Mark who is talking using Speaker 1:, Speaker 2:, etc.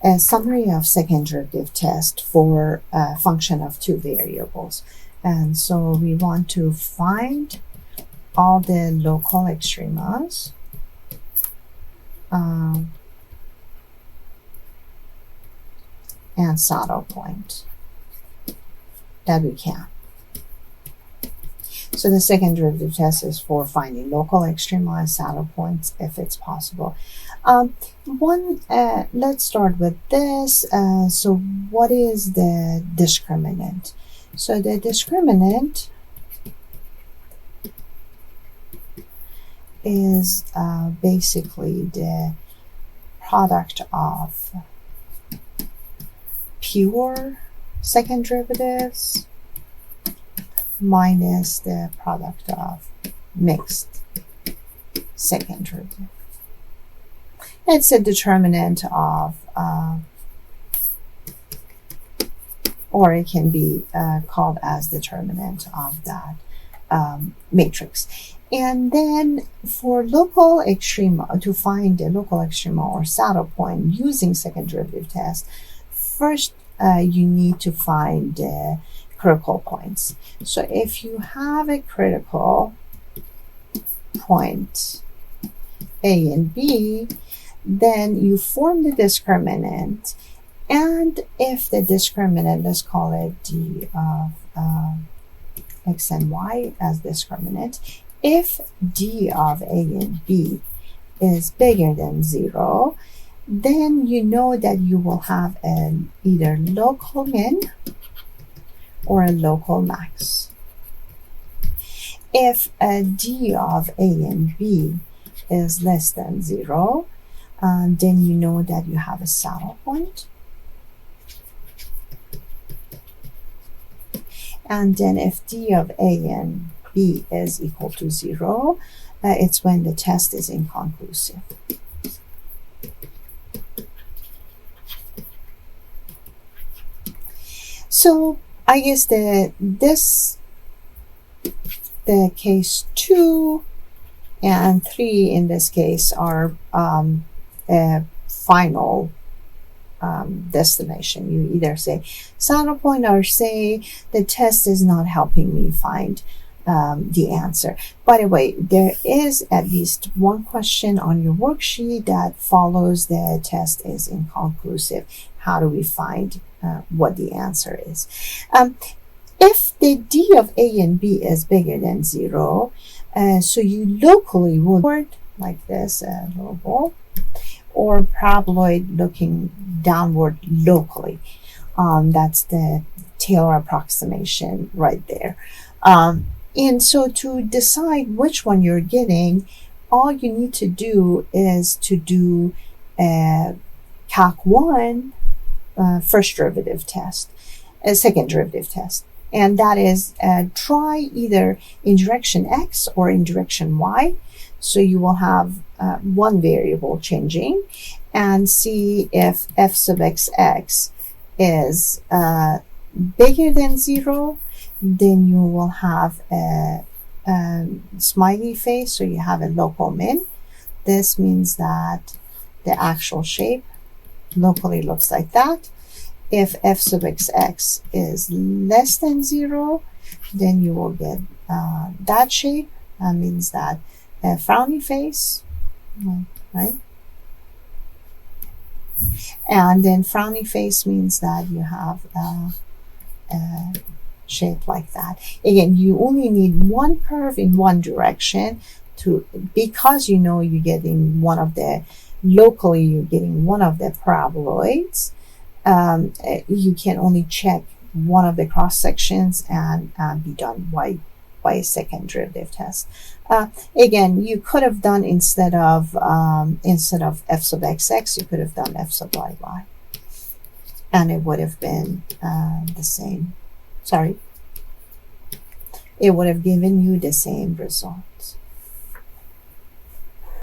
Speaker 1: a summary of second derivative test for a function of two variables. And so we want to find all the local extremas and saddle point that we can. So the second derivative test is for finding local extrema and saddle points if it's possible. Let's start with this. So what is the discriminant? So the discriminant is basically the product of pure second derivatives minus the product of mixed second derivative. It's a determinant of, or it can be called as determinant of that matrix. And then for local extrema, to find the local extrema or saddle point using second derivative test, first you need to find the critical points. So if you have a critical point A and B, then you form the discriminant, and if the discriminant, let's call it d of x and y as discriminant, if d of A and B is bigger than 0, then you know that you will have an either local min or a local max. If d of A and B is less than 0, then you know that you have a saddle point. And then if d of A and B is equal to 0, it's when the test is inconclusive. So I guess the case 2 and 3 in this case are a final destination. You either say saddle point or say the test is not helping me find the answer. By the way, there is at least one question on your worksheet that follows the test is inconclusive. How do we find what the answer is? If the d of A and B is bigger than 0, so you locally will word like this, a little ball, or paraboloid looking downward locally. That's the Taylor approximation right there. And so to decide which one you're getting, all you need to do is to do a Calc 1 first derivative test, a second derivative test. And that is try either in direction x or in direction y. So you will have one variable changing, and see if f sub x is bigger than 0, then you will have a smiley face, so you have a local min. This means that the actual shape locally looks like that. If f sub x is less than 0, then you will get that shape. That means that a frowny face, right? And then frowny face means that you have a shape like that. Again, you only need one curve in one direction because you know you're getting one of the, locally you're getting one of the paraboloids. You can only check one of the cross sections and be done by a second derivative test. Again, you could have done instead of f sub xx, you could have done f sub yy, and it would have been the same. Sorry, it would have given you the same results.